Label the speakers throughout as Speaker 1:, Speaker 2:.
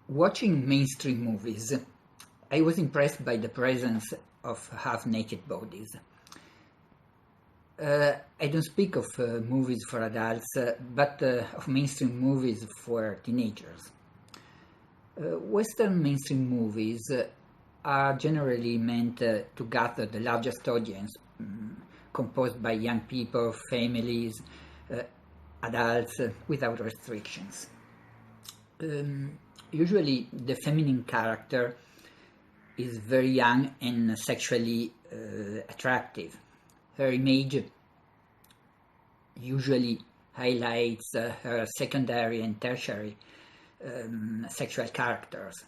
Speaker 1: Watching mainstream movies, I was impressed by the presence of half-naked bodies. I don't speak of movies for adults, but of mainstream movies for teenagers. Western mainstream movies are generally meant to gather the largest audience, composed by young people, families, adults, without restrictions. Usually the feminine character is very young and sexually attractive. Her image usually highlights her secondary and tertiary sexual characters.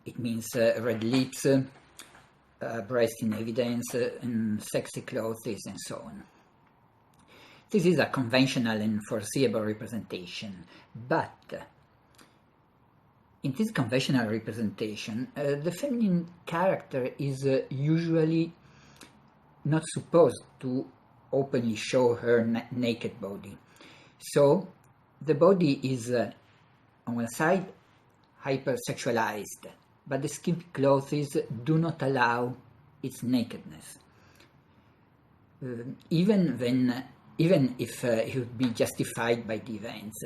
Speaker 1: It means red lips, breast in evidence, and sexy clothes, and so on. This is a conventional and foreseeable representation, but in this conventional representation, the feminine character is usually not supposed to openly show her naked body. So the body is, on one side, hypersexualized, but the skimpy clothes do not allow its nakedness. Even if it would be justified by the events.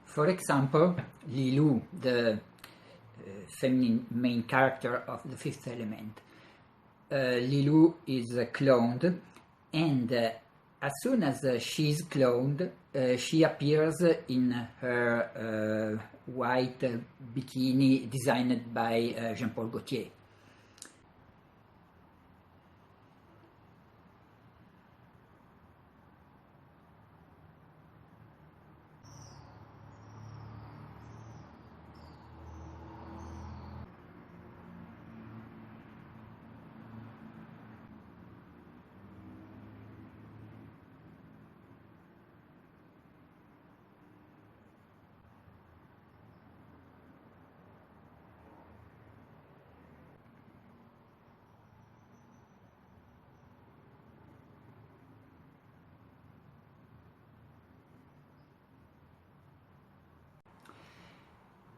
Speaker 1: For example, Lilu, the feminine main character of The Fifth Element. Lilu is cloned, and as soon as she is cloned, she appears in her white bikini designed by Jean-Paul Gaultier.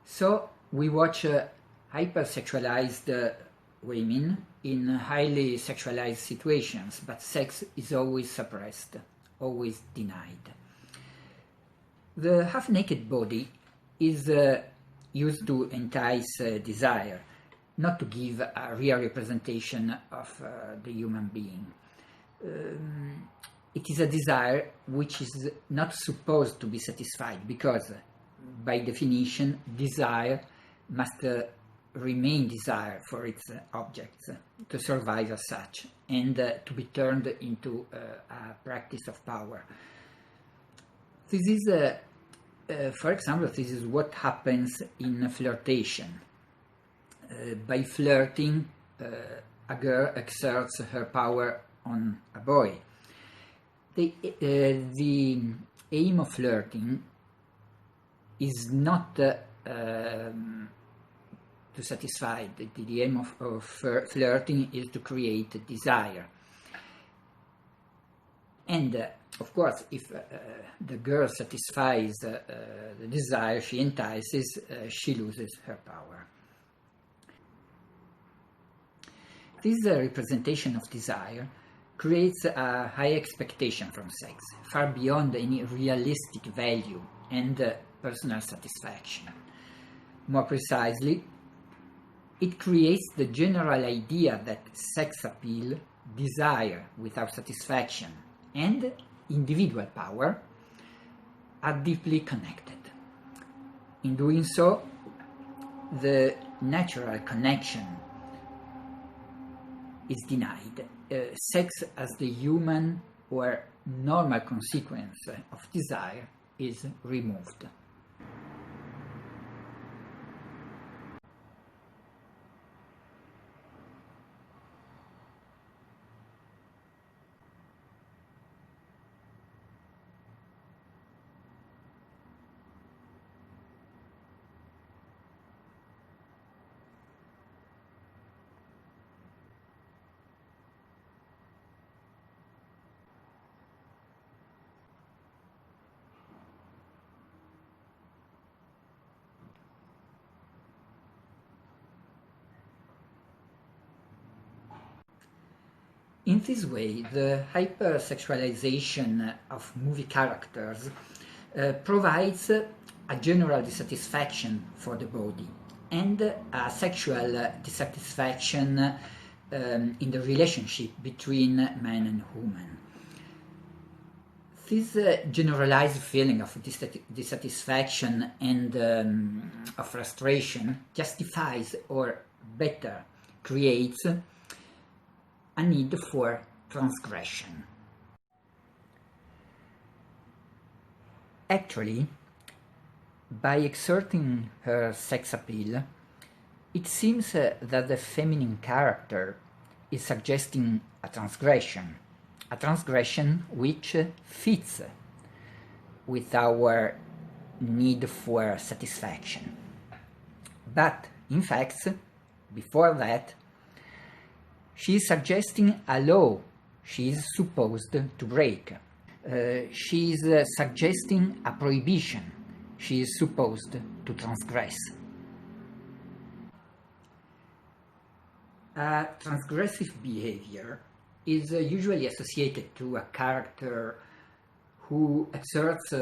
Speaker 1: So we watch hypersexualized women in highly sexualized situations, but sex is always suppressed, always denied. The half-naked body is used to entice desire, not to give a real representation of the human being. It is a desire which is not supposed to be satisfied because, by definition, desire must remain desire for its objects to survive as such and to be turned into a practice of power. This is, for example, this is what happens in flirtation. By flirting, a girl exerts her power on a boy. The aim of flirting is not to satisfy. The aim of flirting is to create desire. And of course, if the girl satisfies the desire she entices, she loses her power. This representation of desire creates a high expectation from sex, far beyond any realistic value and personal satisfaction. More precisely, it creates the general idea that sex appeal, desire without satisfaction, and individual power are deeply connected. In doing so, the natural connection is denied. Sex as the human or normal consequence of desire is removed. In this way, the hypersexualization of movie characters provides a general dissatisfaction for the body and a sexual dissatisfaction in the relationship between man and woman. This generalized feeling of dissatisfaction and of frustration justifies, or better, creates a need for transgression. Actually, by exerting her sex appeal, it seems that the feminine character is suggesting a transgression which fits with our need for satisfaction. But, in fact, before that, she is suggesting a law she is supposed to break. She is suggesting a prohibition she is supposed to transgress. A transgressive behavior is usually associated to a character who exerts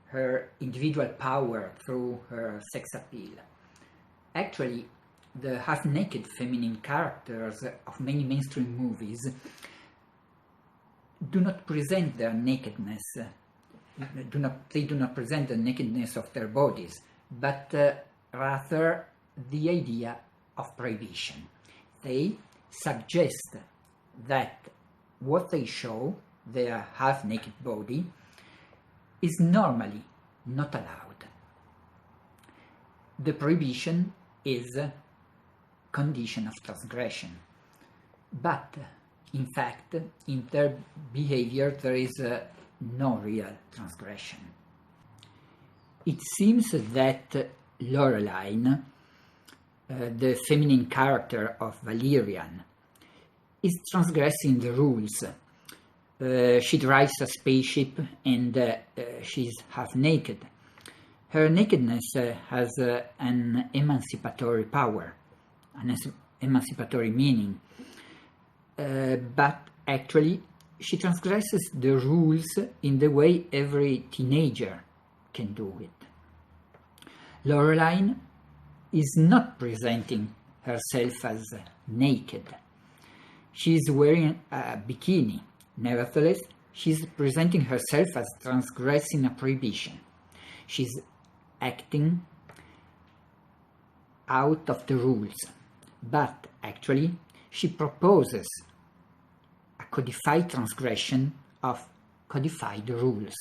Speaker 1: her individual power through her sex appeal. Actually, the half-naked feminine characters of many mainstream movies do not present their nakedness. They do not present the nakedness of their bodies, but rather the idea of prohibition. They suggest that what they show, their half-naked body, is normally not allowed. The prohibition is a condition of transgression, but in fact, in their behavior there is no real transgression. It seems that Laureline, the feminine character of Valerian, is transgressing the rules. She drives a spaceship and she's half naked. Her nakedness has an emancipatory power, an emancipatory meaning, but actually she transgresses the rules in the way every teenager can do it. Laureline is not presenting herself as naked. She is wearing a bikini. Nevertheless, she is presenting herself as transgressing a prohibition. She is acting out of the rules, but actually she proposes a codified transgression of codified rules.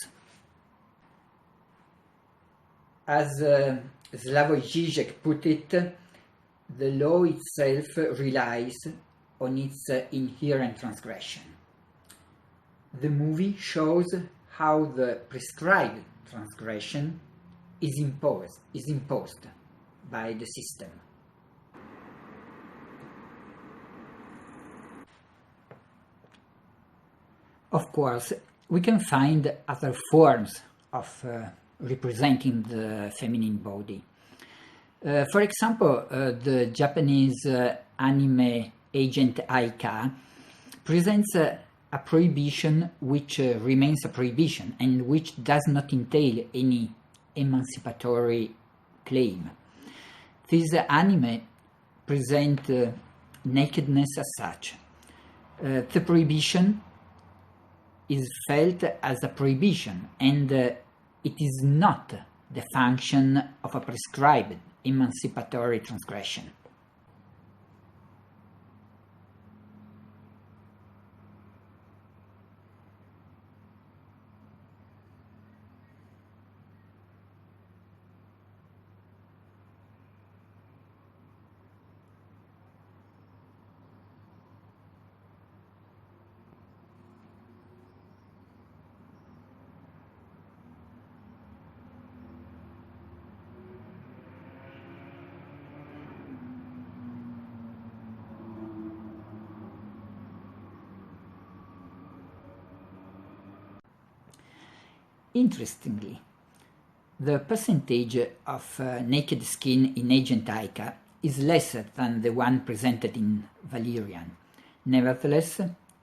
Speaker 1: As Slavoj Žižek put it, the law itself relies on its inherent transgression. The movie shows how the prescribed transgression is imposed by the system. Of course, we can find other forms of representing the feminine body. For example, the Japanese anime Agent Aika presents a prohibition which remains a prohibition and which does not entail any emancipatory claim. This anime presents nakedness as such. The prohibition is felt as a prohibition, and it is not the function of a prescribed emancipatory transgression. Interestingly, the percentage of naked skin in Agent Aika is lesser than the one presented in Valerian. Nevertheless,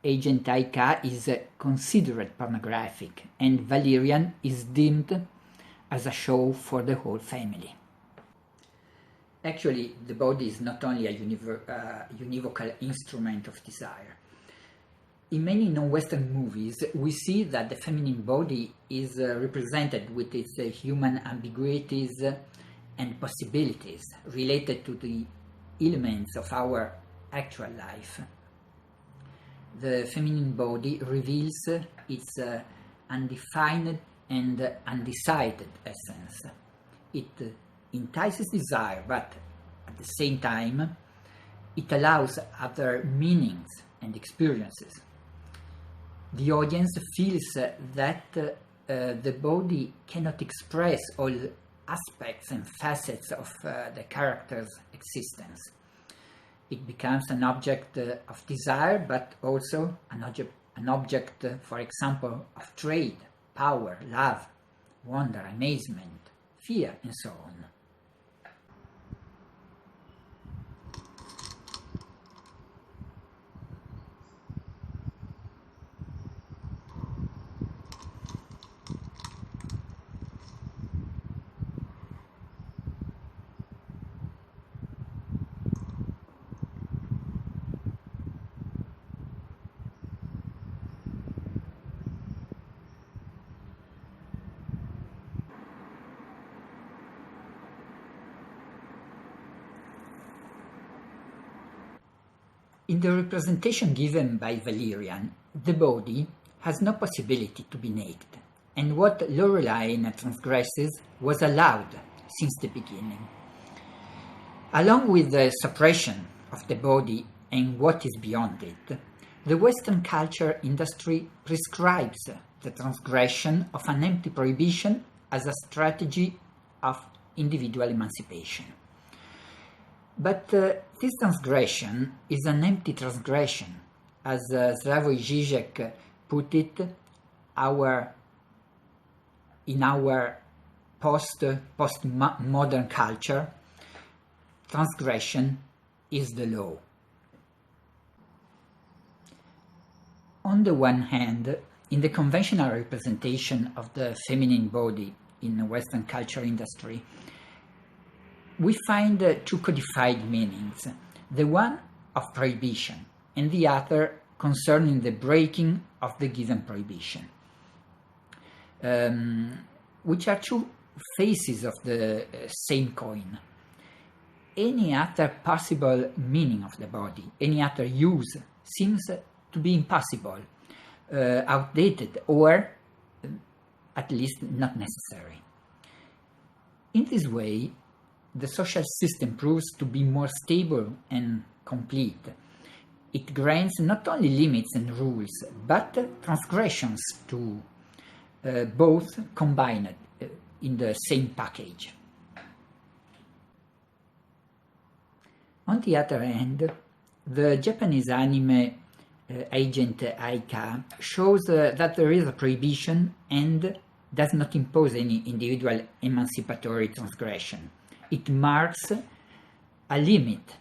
Speaker 1: Agent Aika is considered pornographic, and Valerian is deemed as a show for the whole family. Actually, the body is not only a univocal instrument of desire. In many non-Western movies, we see that the feminine body is represented with its human ambiguities and possibilities related to the elements of our actual life. The feminine body reveals its undefined and undecided essence. It entices desire, but at the same time, it allows other meanings and experiences. The audience feels that the body cannot express all aspects and facets of the character's existence. It becomes an object of desire, but also an object, for example, of trade, power, love, wonder, amazement, fear, and so on. In the representation given by Valerian, the body has no possibility to be naked, and what Lorelei transgresses was allowed since the beginning. Along with the suppression of the body and what is beyond it, the Western culture industry prescribes the transgression of an empty prohibition as a strategy of individual emancipation. But this transgression is an empty transgression, as Slavoj Žižek put it, in our postmodern culture, transgression is the law. On the one hand, in the conventional representation of the feminine body in the Western culture industry, we find two codified meanings, the one of prohibition and the other concerning the breaking of the given prohibition, which are two faces of the same coin. Any other possible meaning of the body, any other use, seems to be impossible, outdated, or at least not necessary. In this way, the social system proves to be more stable and complete. It grants not only limits and rules, but transgressions too, both combined in the same package. On the other hand, the Japanese anime Agent Aika shows that there is a prohibition and does not impose any individual emancipatory transgression. It marks a limit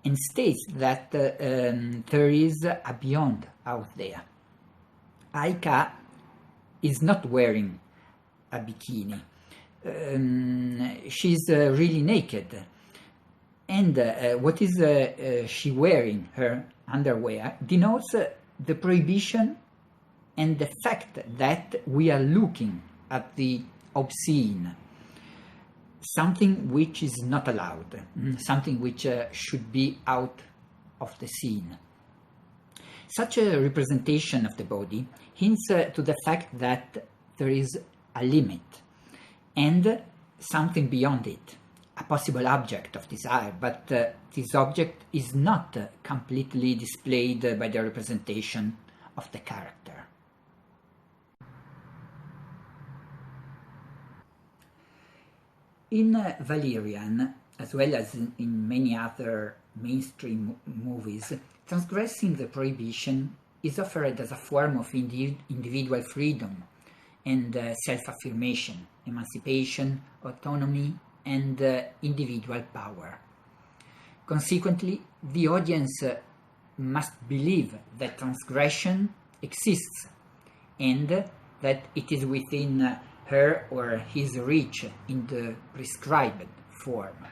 Speaker 1: and states that there is a beyond out there. Aika is not wearing a bikini. She's really naked. And what is she wearing, her underwear, denotes the prohibition and the fact that we are looking at the obscene, something which is not allowed, something which should be out of the scene. Such a representation of the body hints to the fact that there is a limit and something beyond it, a possible object of desire, but this object is not completely displayed by the representation of the character. In Valerian, as well as in many other mainstream movies, transgressing the prohibition is offered as a form of individual freedom and self-affirmation, emancipation, autonomy, and individual power. Consequently, the audience must believe that transgression exists and that it is within her or his reach in the prescribed form.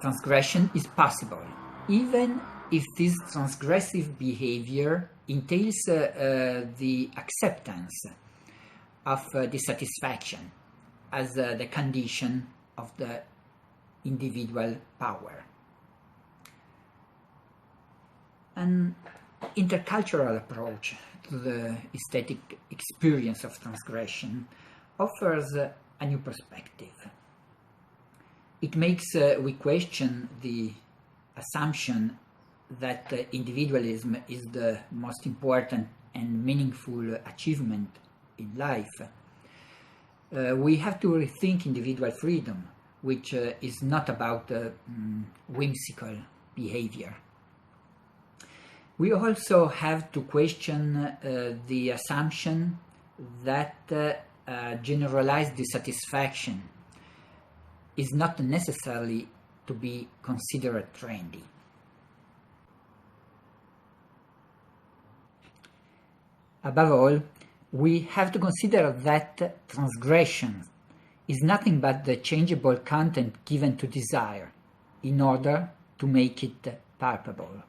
Speaker 1: Transgression is possible, even if this transgressive behavior entails the acceptance of dissatisfaction as the condition of the individual power. An intercultural approach to the aesthetic experience of transgression offers a new perspective. It makes we question the assumption that individualism is the most important and meaningful achievement in life. We have to rethink individual freedom, which is not about whimsical behavior. We also have to question the assumption that generalized dissatisfaction is not necessarily to be considered trendy. Above all, we have to consider that transgression is nothing but the changeable content given to desire in order to make it palpable.